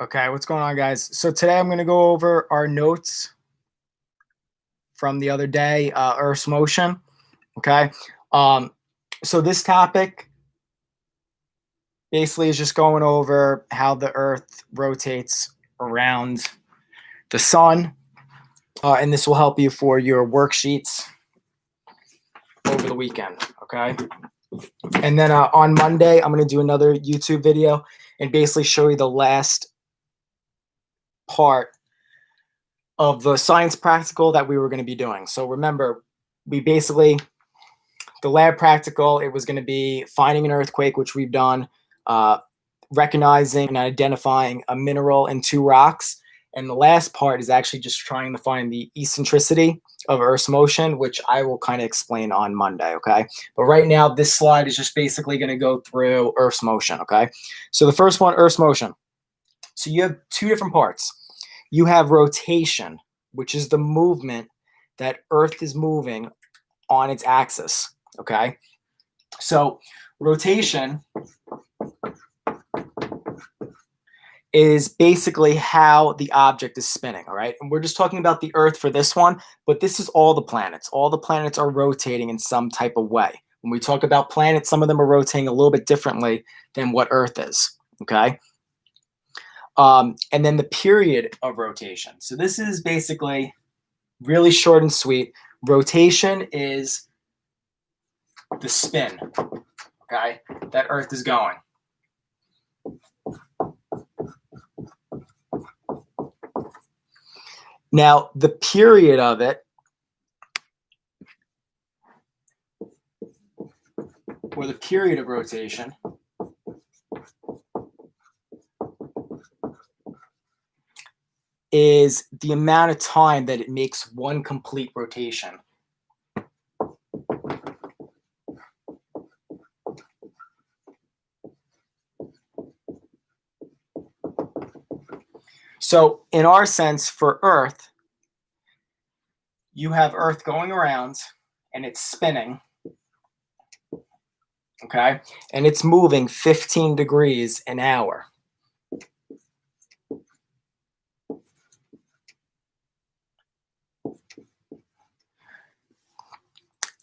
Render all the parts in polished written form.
Okay, what's going on, guys? So today I'm going to go over our notes from the other day, Earth's motion. Okay, um, so this topic basically is just going over how the Earth rotates around the sun, and this will help you for your worksheets over the weekend. Okay, and then on Monday I'm going to do another YouTube video and basically show you the last part of the science practical that we were going to be doing. So remember, the lab practical, it was going to be finding an earthquake, which we've done, recognizing and identifying a mineral and two rocks. And the last part is actually just trying to find the eccentricity of Earth's motion, which I will kind of explain on Monday, okay? But right now, this slide is just basically going to go through Earth's motion, okay? So the first one, Earth's motion. So you have two different parts. You have rotation, which is the movement that Earth is moving on its axis, okay? So rotation is basically how the object is spinning, all right? And we're just talking about the Earth for this one, but this is all the planets. All the planets are rotating in some type of way. When we talk about planets, some of them are rotating a little bit differently than what Earth is, okay? And then the period of rotation. So this is basically really short and sweet. Rotation is the spin, okay, that Earth is going. Now, the period of it, or the period of rotation, is the amount of time that it makes one complete rotation. So in our sense for Earth, you have Earth going around and it's spinning, okay? And it's moving 15 degrees an hour.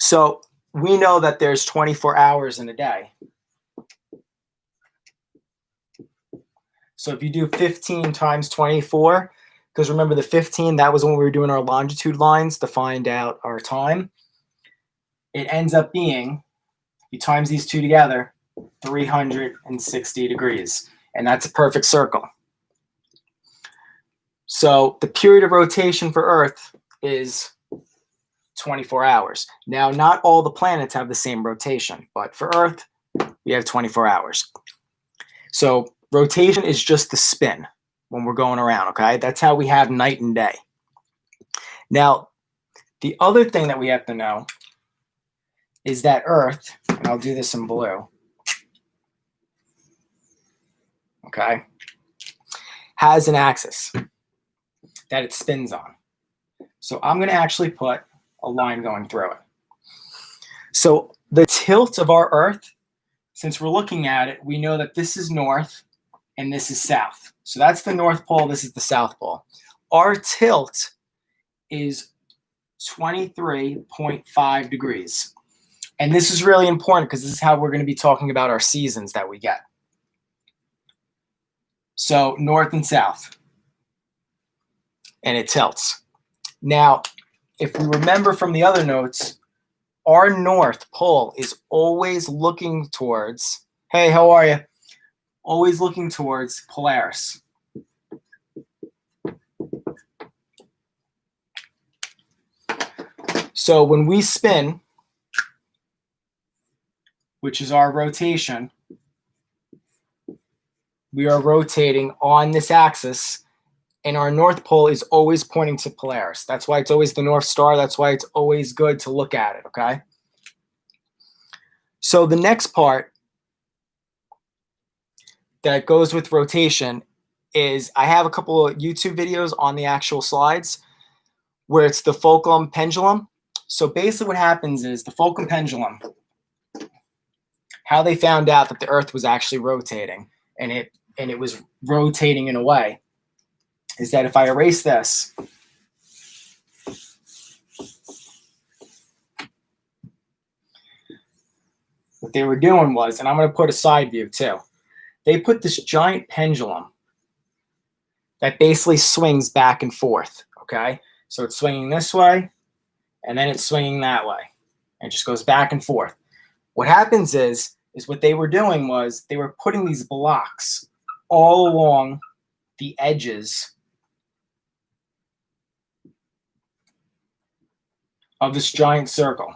So we know that there's 24 hours in a day. So if you do 15 times 24, because remember the 15, that was when we were doing our longitude lines to find out our time. It ends up being, you times these two together, 360 degrees. And that's a perfect circle. So the period of rotation for Earth is 24 hours. Now, not all the planets have the same rotation, but for Earth, we have 24 hours. So rotation is just the spin when we're going around, okay? That's how we have night and day. Now, the other thing that we have to know is that Earth, and I'll do this in blue, okay, has an axis that it spins on. So I'm going to actually put a line going through it. So the tilt of our Earth, since we're looking at it, we know that this is north and this is south. So that's the North Pole, this is the South Pole. Our tilt is 23.5 degrees. And this is really important because this is how we're going to be talking about our seasons that we get. So north and south. And it tilts. Now, if we remember from the other notes, our North Pole is always looking towards, hey, how are you? Always looking towards Polaris. So when we spin, which is our rotation, we are rotating on this axis, and our North Pole is always pointing to Polaris. That's why it's always the North Star. That's why it's always good to look at it, okay? So the next part that goes with rotation is I have a couple of YouTube videos on the actual slides where it's the Fulcrum pendulum. So basically what happens is the Fulcrum pendulum, how they found out that the Earth was actually rotating, and and it was rotating in a way, is that if I erase this, what they were doing was, and I'm going to put a side view too, they put this giant pendulum that basically swings back and forth, okay? So it's swinging this way, and then it's swinging that way. And it just goes back and forth. What happens is what they were doing was they were putting these blocks all along the edges of this giant circle.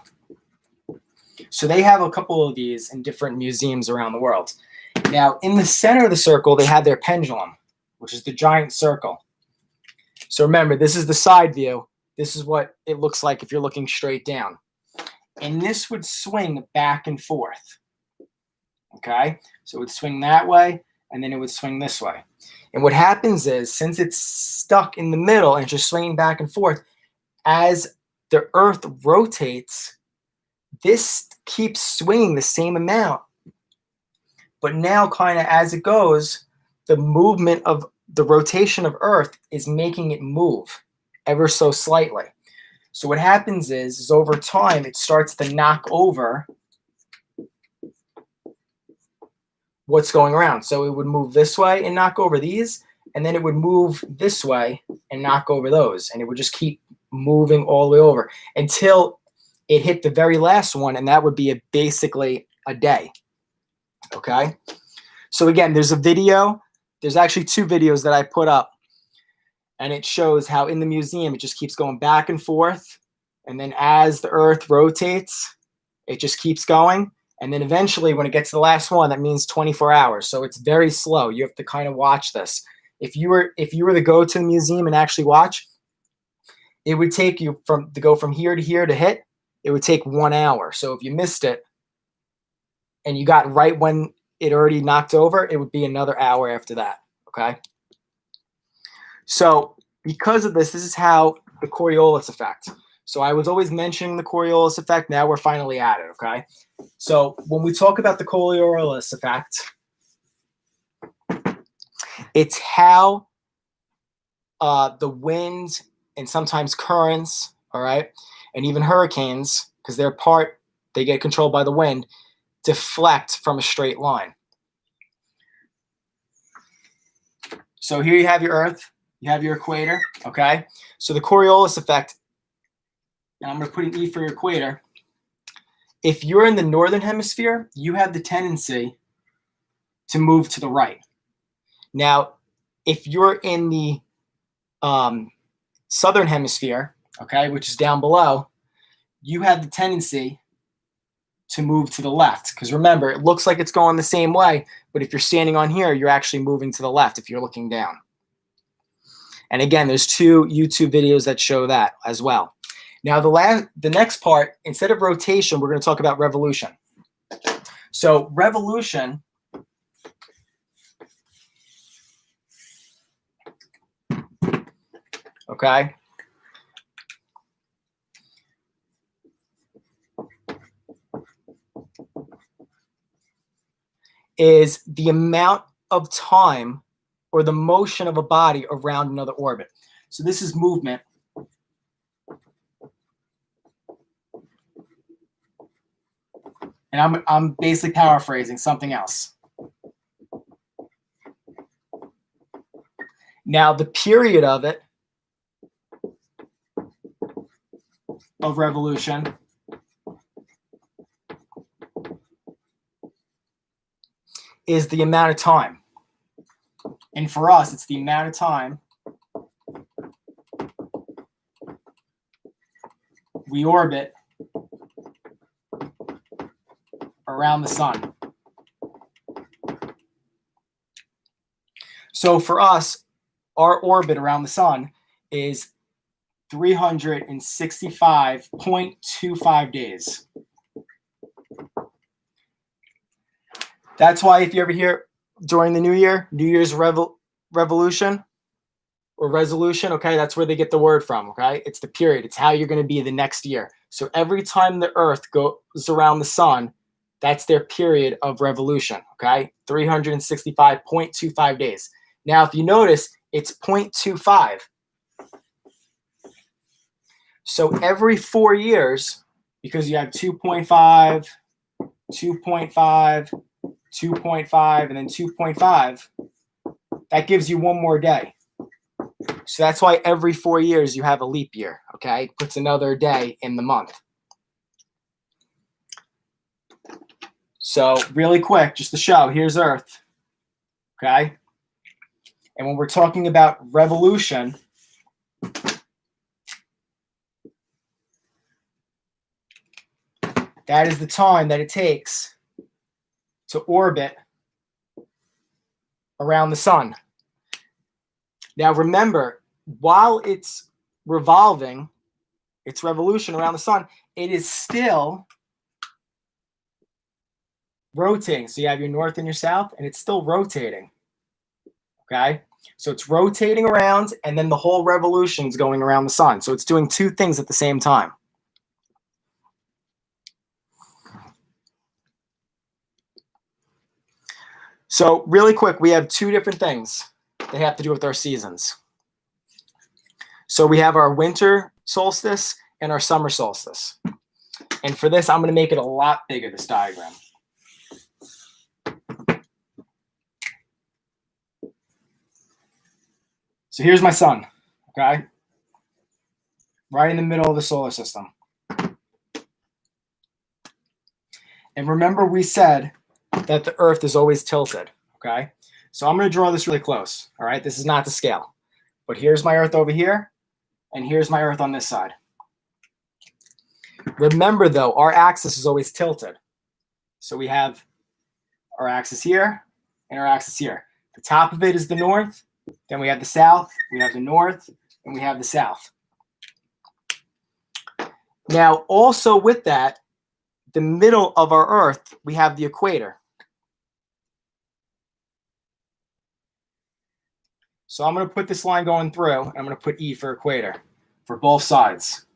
So they have a couple of these in different museums around the world. Now, in the center of the circle, they had their pendulum, which is the giant circle. So remember, this is the side view. This is what it looks like if you're looking straight down. And this would swing back and forth. Okay? So it would swing that way, and then it would swing this way. And what happens is, since it's stuck in the middle and just swinging back and forth, as the Earth rotates, this keeps swinging the same amount. But now, kind of as it goes, the movement of the rotation of Earth is making it move ever so slightly. So what happens is over time, it starts to knock over what's going around. So it would move this way and knock over these, and then it would move this way and knock over those. And it would just keep moving all the way over until it hit the very last one, and that would be basically a day. Okay? So again, there's a video. There's actually 2 videos that I put up, and it shows how in the museum it just keeps going back and forth, and then as the Earth rotates, it just keeps going, and then eventually when it gets to the last one, that means 24 hours. So it's very slow. You have to kind of watch this. If you were to go to the museum and actually watch, it would take you to go from here to here to hit, it would take 1 hour. So if you missed it and you got right when it already knocked over, it would be another hour after that, okay? So because of this is how the Coriolis effect. So I was always mentioning the Coriolis effect. Now we're finally at it, okay? So when we talk about the Coriolis effect, it's how the wind and sometimes currents, all right, and even hurricanes, because they get controlled by the wind, deflect from a straight line. So here you have your Earth, you have your equator, okay? So the Coriolis effect, and I'm going to put an E for your equator. If you're in the northern hemisphere, you have the tendency to move to the right. Now, if you're in the southern hemisphere, okay, which is down below, you have the tendency to move to the left. Because remember, it looks like it's going the same way, but if you're standing on here, you're actually moving to the left if you're looking down. And again, there's 2 YouTube videos that show that as well. Now, the next part, instead of rotation, we're going to talk about revolution. So revolution okay, is the amount of time or the motion of a body around another orbit. So this is movement. And I'm basically paraphrasing something else. Now, the period of it, of revolution, is the amount of time. And for us, it's the amount of time we orbit around the sun. So for us, our orbit around the sun is 365.25 days. That's why if you ever hear during the New Year's revolution or resolution, okay, that's where they get the word from, okay? It's the period. It's how you're going to be the next year. So every time the Earth goes around the sun, That's their period of revolution, okay? 365.25 days. Now, if you notice, it's 0.25. So every 4 years, because you have 2.5, 2.5, 2.5, and then 2.5, that gives you one more day. So that's why every 4 years you have a leap year, okay? It puts another day in the month. So really quick, just to show, here's Earth, okay? And when we're talking about revolution, that is the time that it takes to orbit around the sun. Now remember, while it's revolving, its revolution around the sun, it is still rotating. So you have your north and your south, and it's still rotating. Okay? So it's rotating around, and then the whole revolution is going around the sun. So it's doing two things at the same time. So really quick, we have two different things that have to do with our seasons. So we have our winter solstice and our summer solstice. And for this, I'm going to make it a lot bigger, this diagram. So here's my sun, okay? Right in the middle of the solar system. And remember we said that the Earth is always tilted, okay? So I'm going to draw this really close, all right? This is not to scale. But here's my Earth over here, and here's my Earth on this side. Remember, though, our axis is always tilted. So we have our axis here and our axis here. The top of it is the north. Then we have the south, we have the north, and we have the south. Now, also with that, the middle of our Earth, we have the equator. So I'm going to put this line going through, and I'm going to put E for equator for both sides.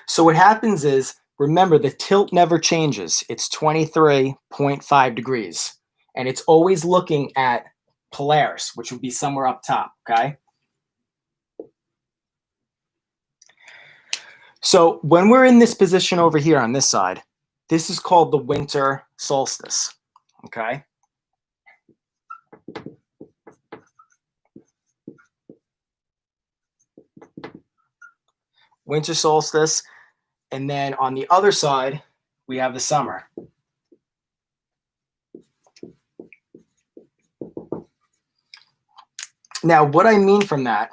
So what happens is, remember, the tilt never changes. It's 23.5 degrees. And it's always looking at Polaris, which would be somewhere up top, okay? So when we're in this position over here on this side, this is called the winter solstice, okay? Winter solstice. And then on the other side, we have the summer. Now, what I mean from that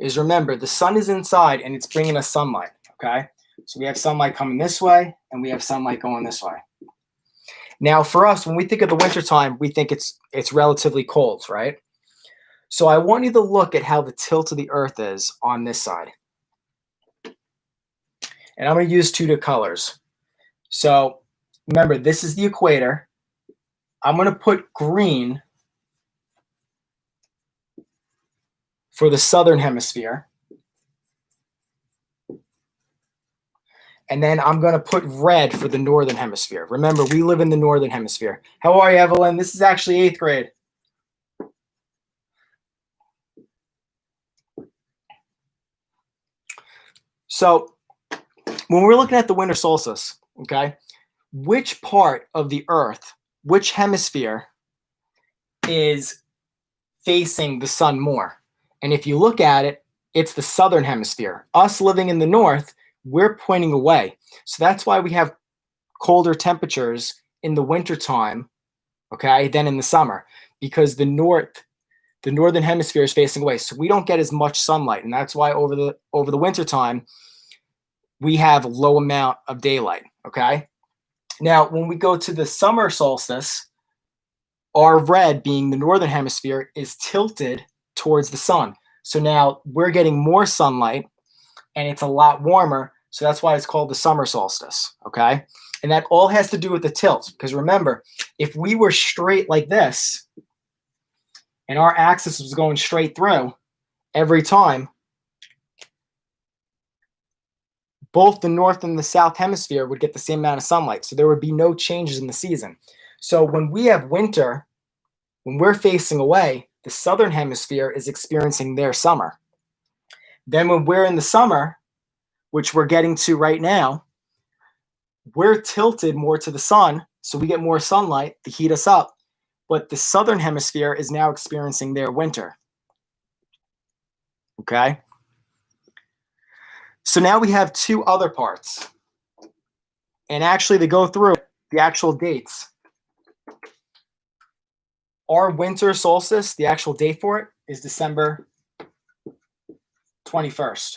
is, remember, the sun is inside and it's bringing us sunlight, okay? So we have sunlight coming this way and we have sunlight going this way. Now, for us, when we think of the winter time, we think it's relatively cold, right? So I want you to look at how the tilt of the Earth is on this side. And I'm going to use two colors. So remember, this is the equator. I'm going to put green for the southern hemisphere. And then I'm going to put red for the northern hemisphere. Remember, we live in the northern hemisphere. How are you, Evelyn? This is actually 8th grade. So when we're looking at the winter solstice, okay, which part of the Earth, which hemisphere is facing the sun more? And if you look at it, it's the southern hemisphere. Us living in the north, we're pointing away. So that's why we have colder temperatures in the wintertime, okay, than in the summer, because the northern hemisphere is facing away. So we don't get as much sunlight. And that's why over the wintertime, we have a low amount of daylight, okay? Now, when we go to the summer solstice, our red, being the northern hemisphere, is tilted towards the sun. So now we're getting more sunlight, and it's a lot warmer, so that's why it's called the summer solstice, okay? And that all has to do with the tilt, because remember, if we were straight like this, and our axis was going straight through every time, both the north and the south hemisphere would get the same amount of sunlight. So there would be no changes in the season. So when we have winter, when we're facing away, the southern hemisphere is experiencing their summer. Then when we're in the summer, which we're getting to right now, we're tilted more to the sun, so we get more sunlight to heat us up. But the southern hemisphere is now experiencing their winter. Okay? So now we have two other parts. And actually, to go through the actual dates, our winter solstice, the actual date for it, is December 21st.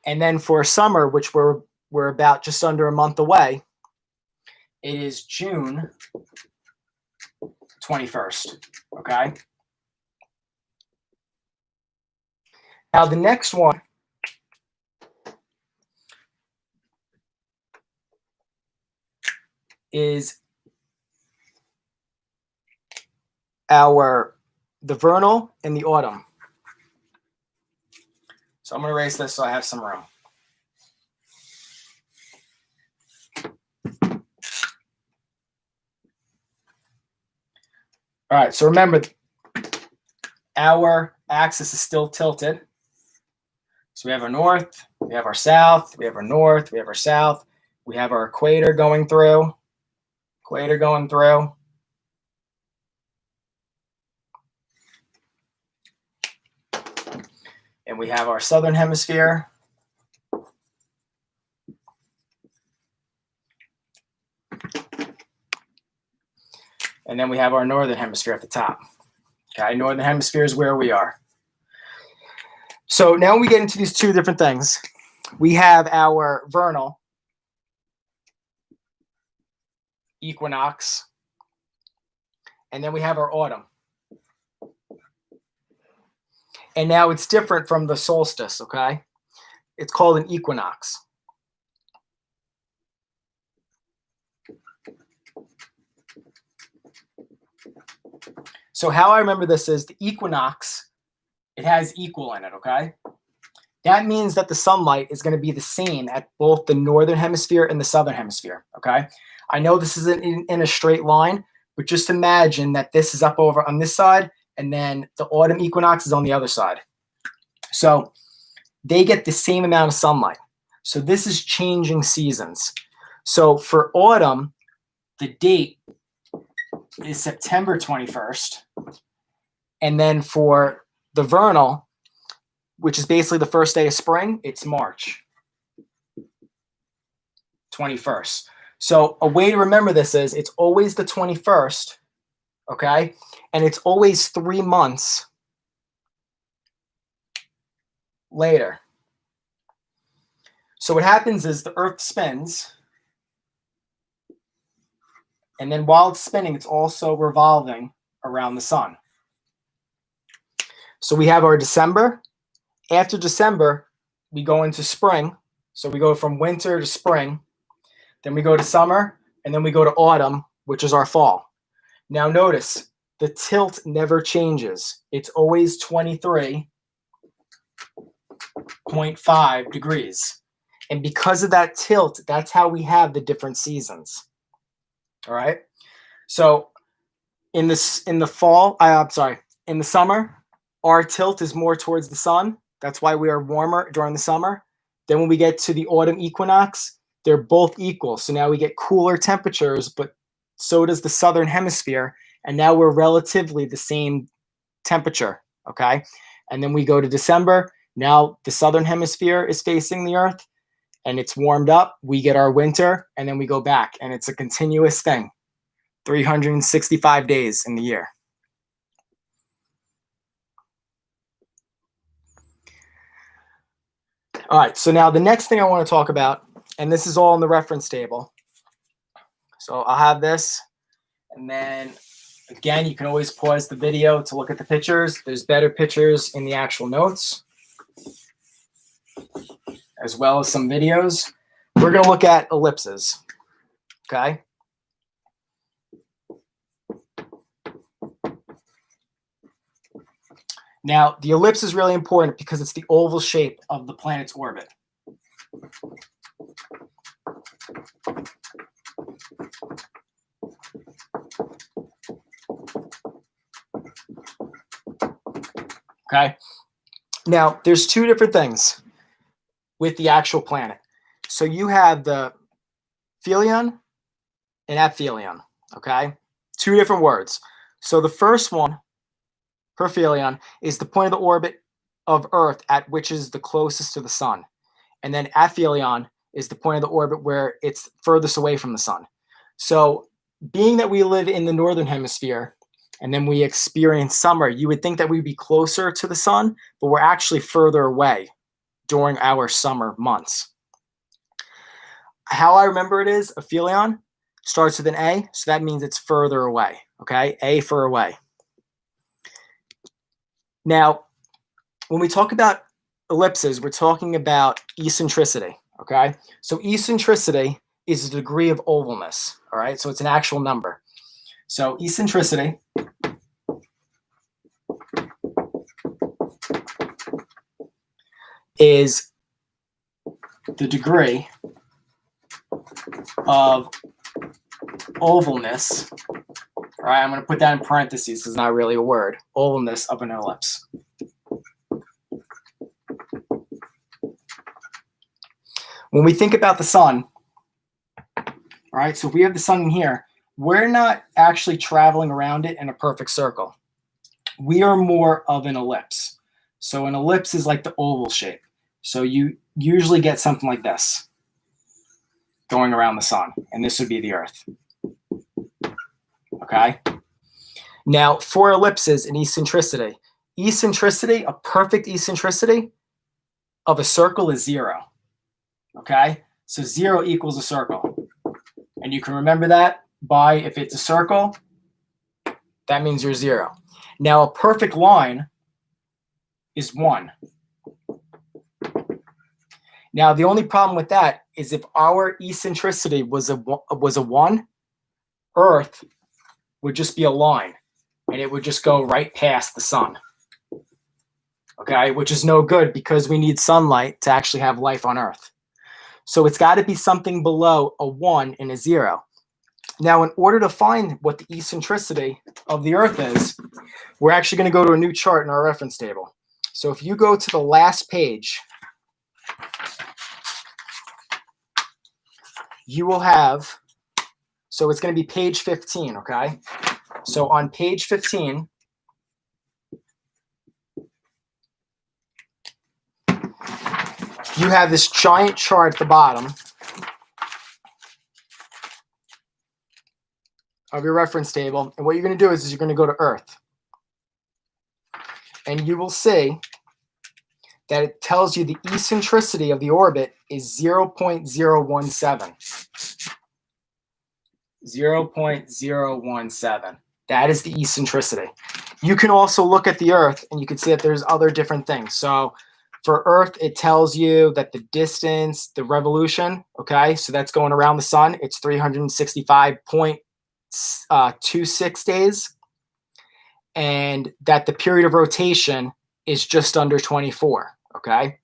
And then for summer, which we're about just under a month away, it is June 21st. Okay? Now the next one is the vernal and the autumn. So I'm going to erase this so I have some room. All right, so remember, our axis is still tilted. So we have our north, we have our south, we have our north, we have our south, we have our equator going through, and we have our southern hemisphere. And then we have our northern hemisphere at the top. Okay, northern hemisphere is where we are. So now we get into these two different things. We have our vernal equinox, and then we have our autumn. And now it's different from the solstice, okay? It's called an equinox. So how I remember this is the equinox, it has equal in it, okay? That means that the sunlight is going to be the same at both the northern hemisphere and the southern hemisphere, okay? I know this isn't in a straight line, but just imagine that this is up over on this side, and then the autumn equinox is on the other side. So they get the same amount of sunlight. So this is changing seasons. So for autumn, the date is September 21st. And then for the vernal, which is basically the first day of spring, it's March 21st. So a way to remember this is it's always the 21st, okay? And it's always 3 months later. So what happens is the Earth spins, and then while it's spinning, it's also revolving around the sun. So we have our December. After December, we go into spring. So we go from winter to spring. Then we go to summer, and then we go to autumn, which is our fall. Now notice, the tilt never changes. It's always 23.5 degrees. And because of that tilt, that's how we have the different seasons. All right. So in the summer, our tilt is more towards the sun. That's why we are warmer during the summer. Then when we get to the autumn equinox, they're both equal. So now we get cooler temperatures, but so does the southern hemisphere. And now we're relatively the same temperature. Okay. And then we go to December. Now the southern hemisphere is facing the earth and it's warmed up. We get our winter and then we go back, and it's a continuous thing. 365 days in the year. All right, so now the next thing I want to talk about, and this is all in the reference table. So I'll have this, and then again, you can always pause the video to look at the pictures. There's better pictures in the actual notes, as well as some videos. We're going to look at ellipses, okay? Now, the ellipse is really important because it's the oval shape of the planet's orbit. Okay. Now, there's two different things with the actual planet. So you have the phelion and aphelion, okay? Two different words. So the first one, perihelion, is the point of the orbit of Earth at which is the closest to the sun. And then aphelion is the point of the orbit where it's furthest away from the sun. So being that we live in the northern hemisphere and then we experience summer, you would think that we'd be closer to the sun, but we're actually further away during our summer months. How I remember it is aphelion starts with an A, so that means it's further away, okay? A for away. Now, when we talk about ellipses, we're talking about eccentricity, okay? So eccentricity is the degree of ovalness, all right? So it's an actual number. So eccentricity is the degree of ovalness. All right, I'm going to put that in parentheses because it's not really a word. Ovalness of an ellipse. When we think about the sun, all right, so if we have the sun in here, we're not actually traveling around it in a perfect circle. We are more of an ellipse. So an ellipse is like the oval shape. So you usually get something like this going around the sun, and this would be the Earth. Okay? Now, for ellipses and eccentricity, a perfect eccentricity of a circle is 0. Okay? So 0 equals a circle. And you can remember that by, if it's a circle, that means you're 0. Now, a perfect line is 1. Now, the only problem with that is if our eccentricity was a 1, Earth would just be a line, and it would just go right past the sun. Okay, which is no good because we need sunlight to actually have life on Earth. So it's got to be something below a 1 and a 0. Now, in order to find what the eccentricity of the Earth is, we're actually going to go to a new chart in our reference table. So if you go to the last page, you will have, so it's going to be page 15, okay? So on page 15, you have this giant chart at the bottom of your reference table. And what you're going to do is you're going to go to Earth. And you will see that it tells you the eccentricity of the orbit is 0.017. 0.017. That is the eccentricity. You can also look at the Earth and you can see that there's other different things. So for Earth, it tells you that the distance, the revolution, okay, so that's going around the sun, it's 365.26 days. And that the period of rotation is just under 24, okay?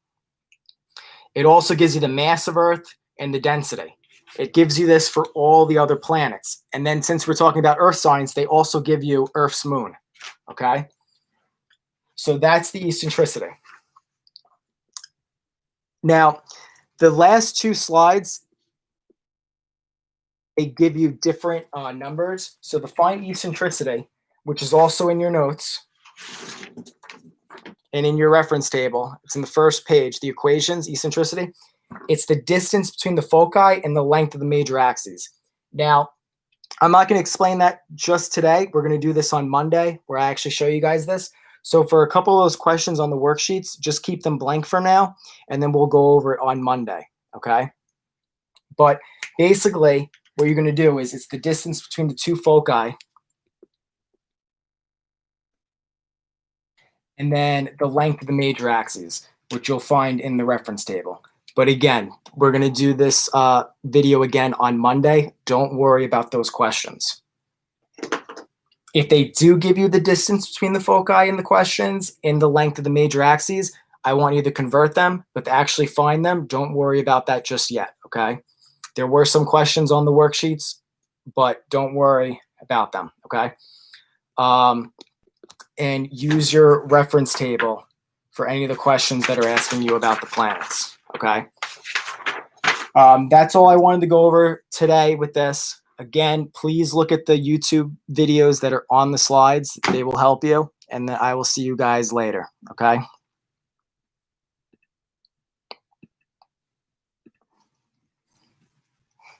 It also gives you the mass of Earth and the density. It gives you this for all the other planets. And then since we're talking about Earth science, they also give you Earth's moon, okay? So that's the eccentricity. Now, the last two slides, they give you different numbers. So the find eccentricity, which is also in your notes and in your reference table, it's in the first page, the equations, eccentricity. It's the distance between the foci and the length of the major axes. Now, I'm not going to explain that just today. We're going to do this on Monday where I actually show you guys this. So for a couple of those questions on the worksheets, just keep them blank for now, and then we'll go over it on Monday, okay? But basically, what you're going to do is it's the distance between the two foci and then the length of the major axes, which you'll find in the reference table. But again, we're going to do this video again on Monday. Don't worry about those questions. If they do give you the distance between the foci and the questions and the length of the major axes, I want you to convert them, but to actually find them, don't worry about that just yet, okay? There were some questions on the worksheets, but don't worry about them, okay? And use your reference table for any of the questions that are asking you about the planets, okay? That's all I wanted to go over today with this. Again, please look at the YouTube videos that are on the slides. They will help you. And then I will see you guys later, okay?